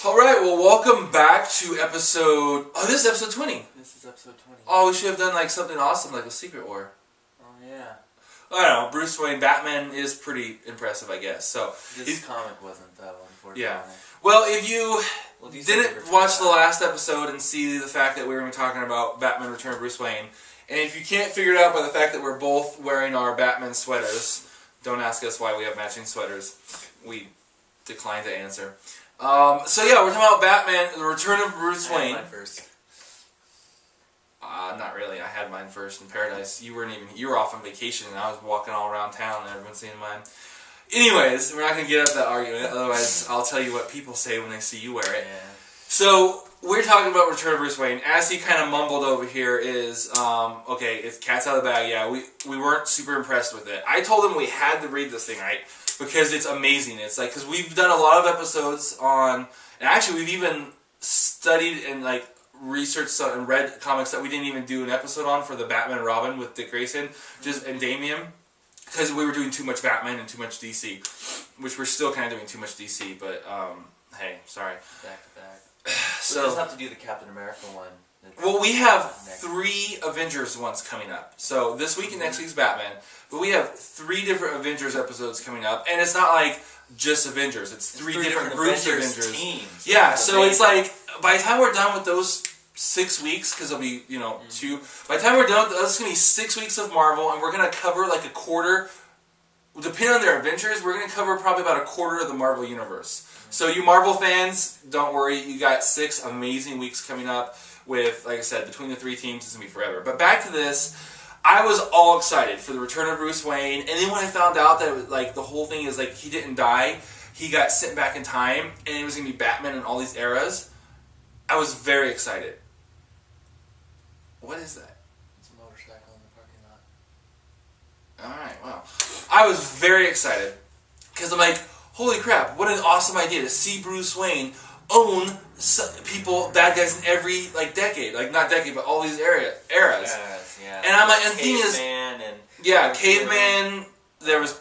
Alright, well welcome back to episode... Oh, this is episode 20. This is episode 20. Oh, we should have done like something awesome, like a Secret War. Oh, yeah. I don't know, Bruce Wayne, Batman is pretty impressive, I guess. So this comic wasn't though, unfortunately. Yeah. Well, if you didn't watch the last episode and see the fact that we were talking about Batman Return of Bruce Wayne, and if you can't figure it out by the fact that we're both wearing our Batman sweaters, don't ask us why we have matching sweaters. We decline to answer. So yeah, we're talking about Batman, the Return of Bruce Wayne. I had mine first. Not really. I had mine first in Paradise. You were off on vacation, and I was walking all around town, and everyone's seeing mine. Anyways, we're not going to get up that argument, otherwise I'll tell you what people say when they see you wear it. Yeah. So, we're talking about Return of Bruce Wayne. As he kind of mumbled over here is, okay, it's cat's out of the bag, yeah, we weren't super impressed with it. I told him we had to read this thing, right, because it's amazing. It's like, because we've done a lot of episodes on, and actually we've even studied and like researched and read comics that we didn't even do an episode on for the Batman and Robin with Dick Grayson and Damian. Because we were doing too much Batman and too much DC, which we're still kind of doing too much DC, but hey, sorry. Back to back. So we just have to do the Captain America one. Well, we have 3 Avengers ones coming up. So this week and next week's Batman, but we have 3 different Avengers episodes coming up, and it's not like just Avengers. It's 3 different groups of Avengers. Teams. Yeah, so it's like by the time we're done with those 6 weeks, because it'll be, 2. By the time we're done, that's going to be 6 weeks of Marvel, and we're going to cover like a quarter, depending on their adventures, we're going to cover probably about a quarter of the Marvel Universe. So you Marvel fans, don't worry, you got 6 amazing weeks coming up with, like I said, between the 3 teams, it's going to be forever. But back to this, I was all excited for the Return of Bruce Wayne, and then when I found out that it was, like, the whole thing is like he didn't die, he got sent back in time, and it was going to be Batman in all these eras, I was very excited. What is that? It's a motorcycle in the parking lot. Alright, wow. I was very excited. Because I'm like, holy crap, what an awesome idea to see Bruce Wayne own people, bad guys in every, like, decade. Like, not decade, but all these eras. Yes, yeah. And I'm like, and the thing is... Caveman and... Yeah, Caveman, there was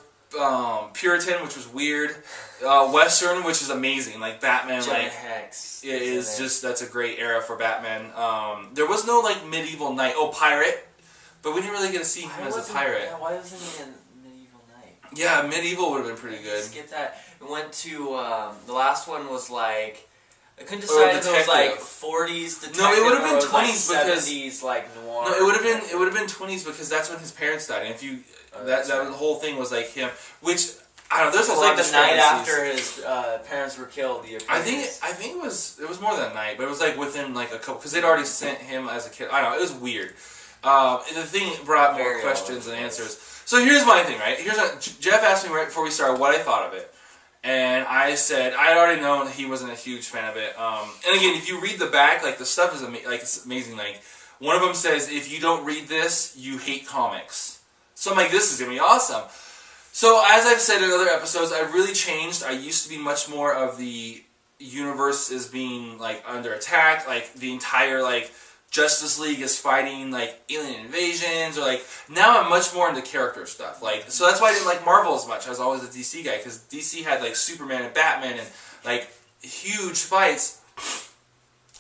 Puritan, which was weird. Western, which is amazing. Like, Batman, Jonah like... Hex. It is just, that's a great era for Batman. There was no, like, medieval knight. Oh, pirate. But we didn't really get to see him as a pirate. Yeah, why wasn't he in Medieval Knight? Yeah, medieval would have been pretty good. Skip that. We went to, the last one was like, I couldn't decide if it was like 40s detective. No, it would have been 20s like because 70s like noir. No, it would have been 20s because that's when his parents died. And if you that the whole thing was like him, which I don't know. There's a lot of the night after his parents were killed. I think it was more than a night, but it was like within like a couple because they'd already sent him as a kid. I don't know. It was weird. The thing brought more questions than answers. So here's my thing, right? Jeff asked me right before we started what I thought of it. And I said, I already know he wasn't a huge fan of it. And again, if you read the back, like, the stuff is it's amazing. Like, one of them says, if you don't read this, you hate comics. So I'm like, this is going to be awesome. So, as I've said in other episodes, I've really changed. I used to be much more of the universe is being, like, under attack. Like, the entire, like, Justice League is fighting, like, alien invasions, or, like, now I'm much more into character stuff. Like, so that's why I didn't like Marvel as much. I was always a DC guy, because DC had, like, Superman and Batman and, like, huge fights,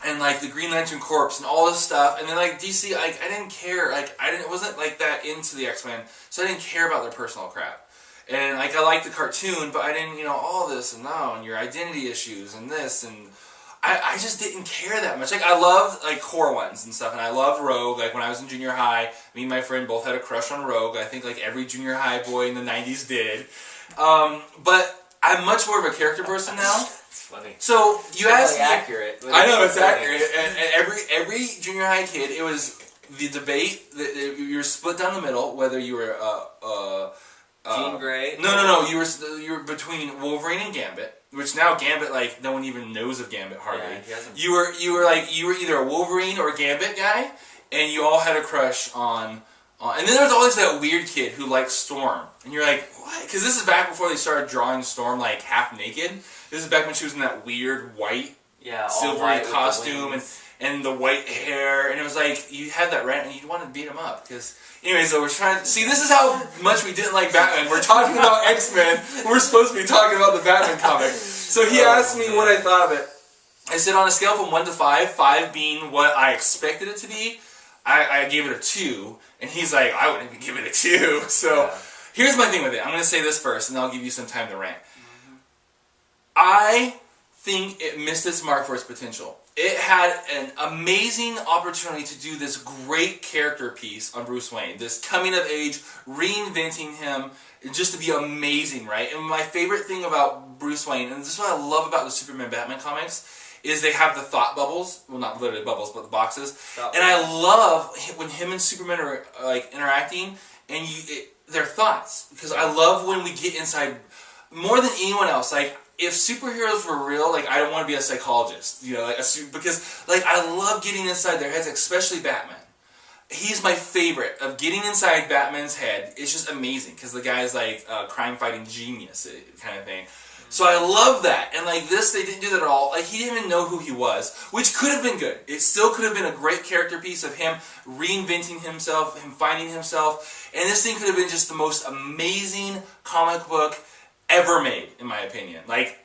and, like, the Green Lantern Corps and all this stuff, and then, like, DC, like, I didn't care, like, wasn't, like, that into the X-Men, so I didn't care about their personal crap. And, like, I liked the cartoon, but I didn't, all this, and now, and your identity issues, and this, and I just didn't care that much. Like, I loved, like, core ones and stuff, and I loved Rogue. Like, when I was in junior high, me and my friend both had a crush on Rogue. I think, like, every junior high boy in the 90s did. But I'm much more of a character person now. It's funny. So, you asked me... accurate. I know, it's accurate. And every junior high kid, it was the debate, you were split down the middle, whether you were... Jean Grey? No. You were between Wolverine and Gambit. Which now Gambit, like, no one even knows of Gambit hardly. Yeah, you were either a Wolverine or a Gambit guy, and you all had a crush on and then there was always that weird kid who liked Storm, and you're like, what? Because this is back before they started drawing Storm like half naked. This is back when she was in that weird white, silvery costume and the white hair, and it was like you had that rant and you wanted to beat him up because. Anyways, so we're trying to... See, this is how much we didn't like Batman. We're talking about X-Men. We're supposed to be talking about the Batman comic. So he asked me what I thought of it. I said on a scale from 1 to 5, 5 being what I expected it to be, I gave it a 2, and he's like, I wouldn't even give it a 2. So here's my thing with it. I'm going to say this first, and then I'll give you some time to rant. I think it missed its mark for its potential. It had an amazing opportunity to do this great character piece on Bruce Wayne, this coming of age, reinventing him, just to be amazing, right? And my favorite thing about Bruce Wayne, and this is what I love about the Superman Batman comics, is they have the thought bubbles. Well, not literally bubbles, but the boxes. And I love when him and Superman are like interacting, and their thoughts. Because I love when we get inside more than anyone else. Like, if superheroes were real, like, I don't want to be a psychologist, you know, like because like I love getting inside their heads, especially Batman. He's my favorite of getting inside Batman's head. It's just amazing because the guy is like a crime-fighting genius kind of thing. So I love that, and like this, they didn't do that at all. Like, he didn't even know who he was, which could have been good. It still could have been a great character piece of him reinventing himself, him finding himself, and this thing could have been just the most amazing comic book ever made, in my opinion. Like,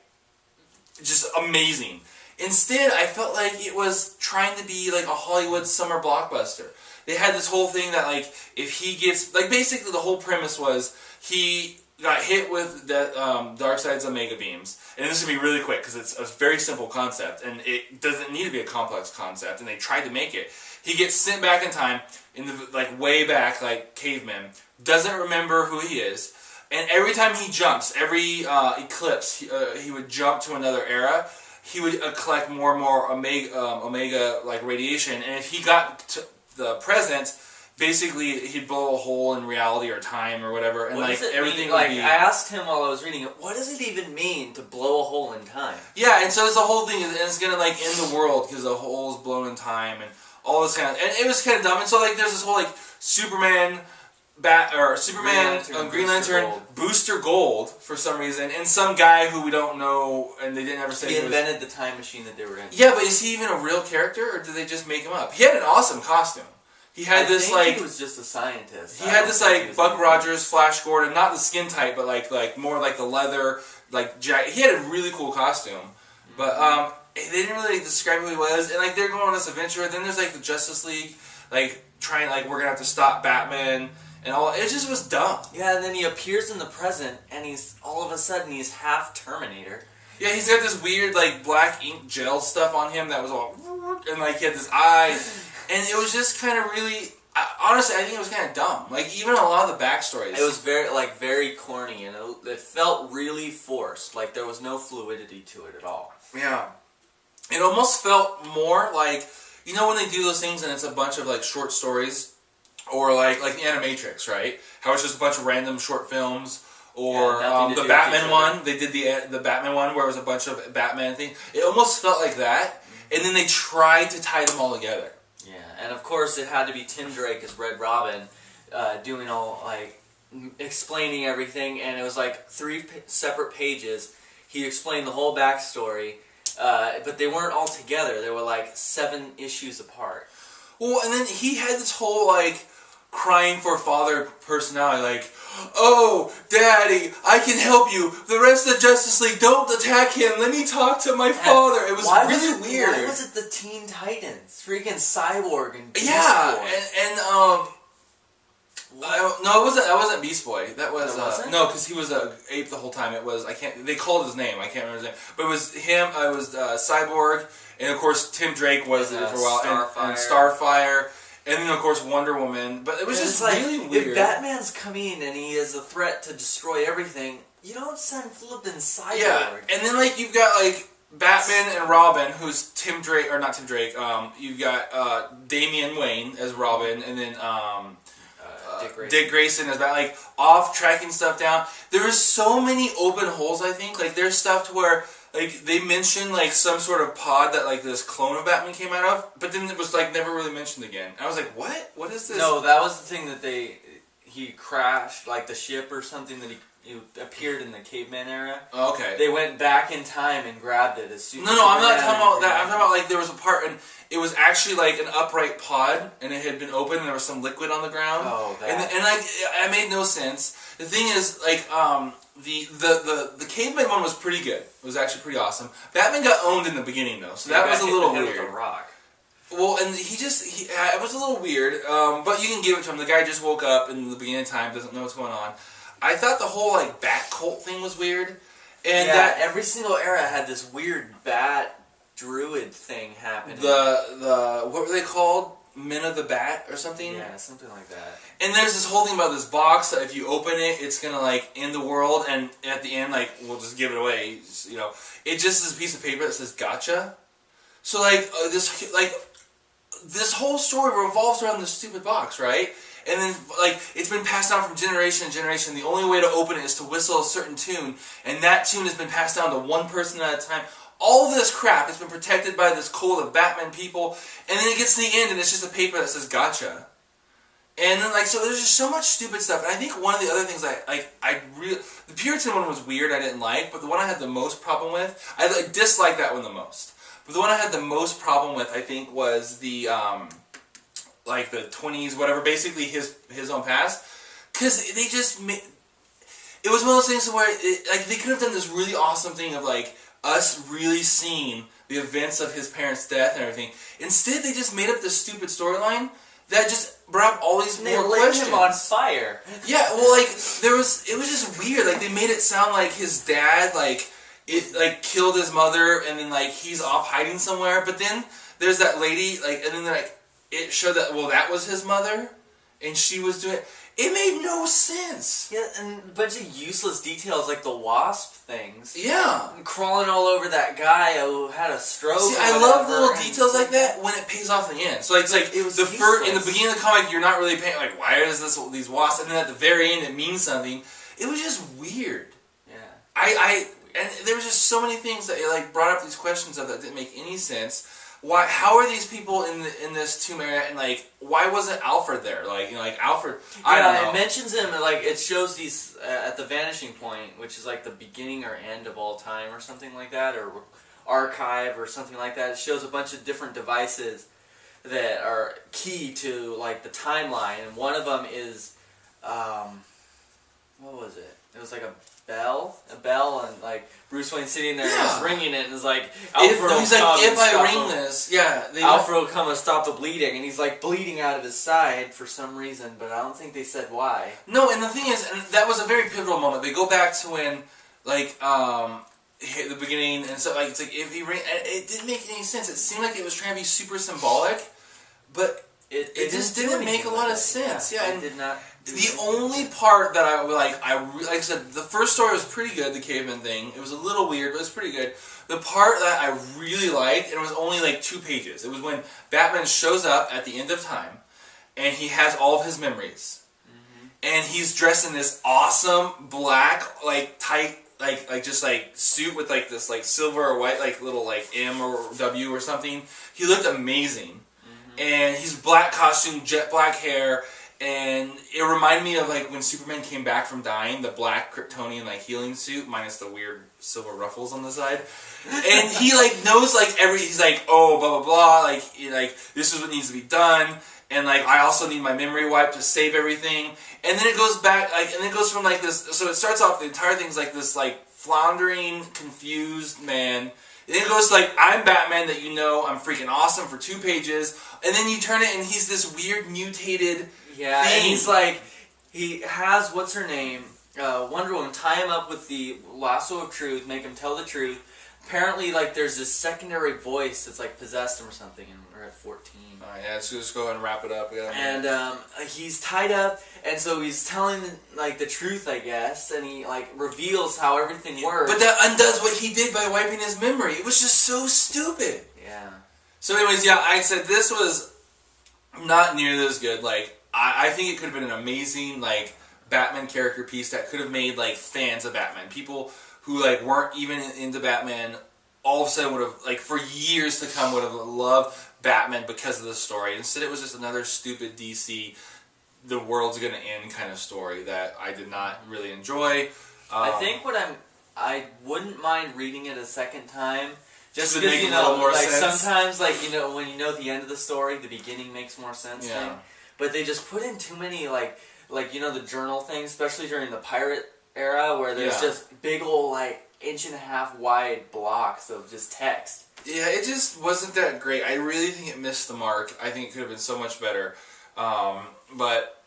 just amazing. Instead, I felt like it was trying to be like a Hollywood summer blockbuster. They had this whole thing that, like, if he gets, like, basically the whole premise was he got hit with Darkseid's Omega beams. And this is going to be really quick because it's a very simple concept, and it doesn't need to be a complex concept, and they tried to make it. He gets sent back in time, in the, like, way back, like cavemen, doesn't remember who he is, and every time he jumps, every eclipse, he would jump to another era. He would collect more and more Omega like radiation, and if he got to the present, basically he'd blow a hole in reality or time or whatever, and like everything would be. I asked him while I was reading it, what does it even mean to blow a hole in time? Yeah, and so it's the whole thing, and it's gonna like end the world because the hole's blown in time and all this kind of, and it was kind of dumb. And so like there's this whole like Superman, Green Lantern, Booster Gold for some reason, and some guy who we don't know, and they didn't ever say. He invented the time machine that they were in. Yeah, but is he even a real character, or did they just make him up? He had an awesome costume. He had this like. He was just a scientist. He had this like Buck Rogers, Flash Gordon, not the skin type, but like more like the leather, like jacket. He had a really cool costume, but they didn't really describe who he was, and like they're going on this adventure. Then there's like the Justice League, like trying like we're gonna have to stop Batman. And all it just was dumb. Yeah, and then he appears in the present, and he's all of a sudden he's half Terminator. Yeah, he's got this weird like black ink gel stuff on him that was all, and like he had this eye, and it was just kind of really. Honestly, I think it was kind of dumb. Like even a lot of the backstories. It was very corny, and it felt really forced. Like there was no fluidity to it at all. Yeah, it almost felt more like when they do those things and it's a bunch of like short stories. Or like the Animatrix, right? How it's just a bunch of random short films. Or the Batman one. They did the Batman one where it was a bunch of Batman things. It almost felt like that. And then they tried to tie them all together. Yeah, and of course it had to be Tim Drake as Red Robin doing all, like, explaining everything. And it was like 3 separate pages. He explained the whole backstory. But they weren't all together. They were like 7 issues apart. Well, and then he had this whole, like, crying for father personality, like, oh, Daddy, I can help you. The rest of the Justice League, don't attack him. Let me talk to my father. It was really weird. Why was it the Teen Titans? Freaking Cyborg and Beast Boy. No, it wasn't. That wasn't Beast Boy. That was no, because he was an ape the whole time. It was They called his name. I can't remember his name. But it was him. It was Cyborg, and of course Tim Drake was it for a while, and Starfire. And then, of course, Wonder Woman. But it was just like, really weird. If Batman's coming and he is a threat to destroy everything, you don't send flippin' Cyborg. Yeah, and then, like, you've got, like, Batman and Robin, who's Tim Drake, or not Tim Drake, you've got Damian Wayne as Robin, and then Dick Grayson as Batman, like, off-tracking stuff down. There was so many open holes, I think. Like, there's stuff to where... Like, they mentioned, like, some sort of pod that, like, this clone of Batman came out of, but then it was, like, never really mentioned again. I was like, what? What is this? No, that was the thing that he crashed, like, the ship or something that it appeared in the caveman era. Oh, okay. They went back in time and grabbed it as soon. No, I'm not talking about that. I'm talking about like there was a part and it was actually like an upright pod and it had been open and there was some liquid on the ground. Oh, that. And like it made no sense. The thing is like the caveman one was pretty good. It was actually pretty awesome. Batman got owned in the beginning though, so that was a little weird. With a rock. Well, and it was a little weird, but you can give it to him. The guy just woke up in the beginning of time, doesn't know what's going on. I thought the whole like bat cult thing was weird, and that every single era had this weird bat druid thing happening. The what were they called? Men of the Bat or something? Yeah, something like that. And there's this whole thing about this box that if you open it, it's gonna like end the world, and at the end, like we'll just give it away. You know, it just is a piece of paper that says "Gotcha." So like this whole story revolves around this stupid box, right? And then, like, it's been passed down from generation to generation. The only way to open it is to whistle a certain tune, and that tune has been passed down to one person at a time. All this crap has been protected by this cult of Batman people, and then it gets to the end, and it's just a paper that says "Gotcha." And then, like, so there's just so much stupid stuff. And I think one of the other things the Puritan one was weird, I didn't like, but the one I had the most problem with, I disliked that one the most. But the one I had the most problem with, I think, was the like the 20s, whatever, basically his own past, because they just it was one of those things where like they could have done this really awesome thing of like us really seeing the events of his parents' death and everything. Instead, they just made up this stupid storyline that just brought up all these more questions. Him on fire. Yeah, well, like it was just weird. Like they made it sound like his dad killed his mother and then like he's off hiding somewhere. But then there's that lady and then like. It showed that, that was his mother, and she was doing it. It made no sense. Yeah, and a bunch of useless details like the wasp things. Yeah. And crawling all over that guy who had a stroke. See, I love little details like that when it pays off in the end. So it's like it was in the beginning of the comic, you're not really paying, like, why is these wasps? And then at the very end, it means something. It was just weird. Yeah. And there was just so many things that like brought up these questions that didn't make any sense. Why? How are these people in this tomb area? And like, why wasn't Alfred there? Like, like Alfred. I don't know. It mentions him. Like, it shows these at the vanishing point, which is like the beginning or end of all time, or something like that, or archive, or something like that. It shows a bunch of different devices that are key to like the timeline, and one of them is, what was it? It was like a bell, and like Bruce Wayne sitting there and just ringing it, and is like, Alfred will come if I ring this, Alfred will come and stop the bleeding, and he's like bleeding out of his side for some reason, but I don't think they said why. No, and the thing is, and that was a very pivotal moment. They go back to when, like, the beginning, and so like it's like if he ring, it didn't make any sense. It seemed like it was trying to be super symbolic, but it just didn't make a lot of sense. Yeah, and it did not. The only part that like I said, the first story was pretty good, the caveman thing. It was a little weird, but it was pretty good. The part that I really liked, and it was only like 2 pages, it was when Batman shows up at the end of time, and he has all of his memories. Mm-hmm. And he's dressed in this awesome black, like tight, like just like suit with like this like silver or white like little like M or W or something. He looked amazing. Mm-hmm. And he's black costume, jet black hair. And it reminded me of like when Superman came back from dying, the black Kryptonian like healing suit minus the weird silver ruffles on the side. And he like knows like he's like, oh, blah blah blah, like this is what needs to be done, and like I also need my memory wipe to save everything. And then it goes back and then it goes from like this. So it starts off, the entire thing's like this like floundering, confused man. And then it goes to like, I'm Batman, that I'm freaking awesome for 2 pages, and then you turn it and he's this weird mutated. Yeah, and he's like, he has, what's her name, Wonder Woman, tie him up with the lasso of truth, make him tell the truth. Apparently, like, there's this secondary voice that's, like, possessed him or something, and we're at 14. Alright, yeah, let's just go ahead and wrap it up. Yeah. And, he's tied up, and so he's telling, like, the truth, I guess, and he, like, reveals how everything works. But that undoes what he did by wiping his memory. It was just so stupid. Yeah. So anyways, yeah, I said this was not nearly as good. Like, I think it could have been an amazing, like, Batman character piece that could have made, like, fans of Batman. People who, like, weren't even into Batman all of a sudden would have, like, for years to come would have loved Batman because of the story. Instead, it was just another stupid DC, the world's gonna end kind of story that I did not really enjoy. I think I wouldn't mind reading it a second time. Just to because, make a little more like sense. sometimes, like, when you know the end of the story, the beginning makes more sense. Yeah. Thing. But they just put in too many, like the journal things, especially during the pirate era, where there's just big old, like, 1.5 inch wide blocks of just text. Yeah, it just wasn't that great. I really think it missed the mark. I think it could have been so much better. But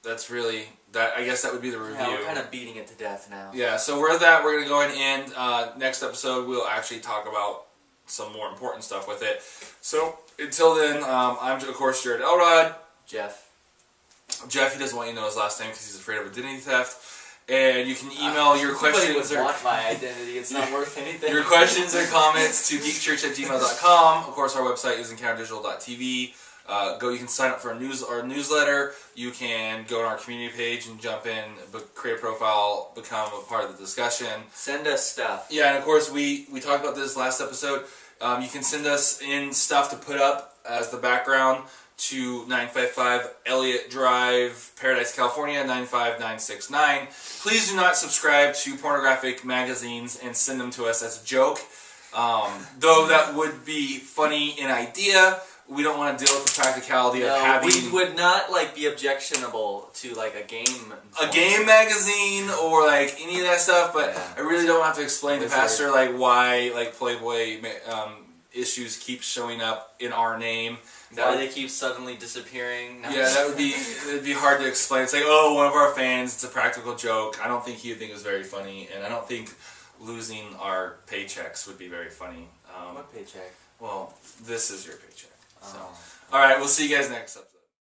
that's really that. I guess that would be the review. Yeah, we're kind of beating it to death now. Yeah, so we're at that. We're gonna go ahead and end. Next episode, we'll actually talk about some more important stuff with it. So until then, I'm of course Jared Elrod. Jeff, he doesn't want you to know his last name because he's afraid of identity theft. And you can email your questions or want my identity. It's not worth anything. Your questions or comments to geekchurch@gmail.com. Of course, our website is encounterdigital.tv. You can sign up for our newsletter. You can go on our community page and jump in, create a profile, become a part of the discussion. Send us stuff. Yeah, and of course, we talked about this last episode. You can send us in stuff to put up as the background to 955 Elliott Drive, Paradise, California, 95969. Please do not subscribe to pornographic magazines and send them to us as a joke. Though that would be funny in idea, we don't want to deal with the practicality of having... We would not, be objectionable to, a game... A game magazine or, any of that stuff, but I really don't have to explain to Pastor, why, Playboy issues keep showing up in our name. Why they keep suddenly disappearing. Yeah, it'd be hard to explain. It's like, oh, one of our fans, it's a practical joke. I don't think he would think it was very funny, and I don't think losing our paychecks would be very funny. What paycheck? Well, this is your paycheck. So. Oh. All right, we'll see you guys next episode.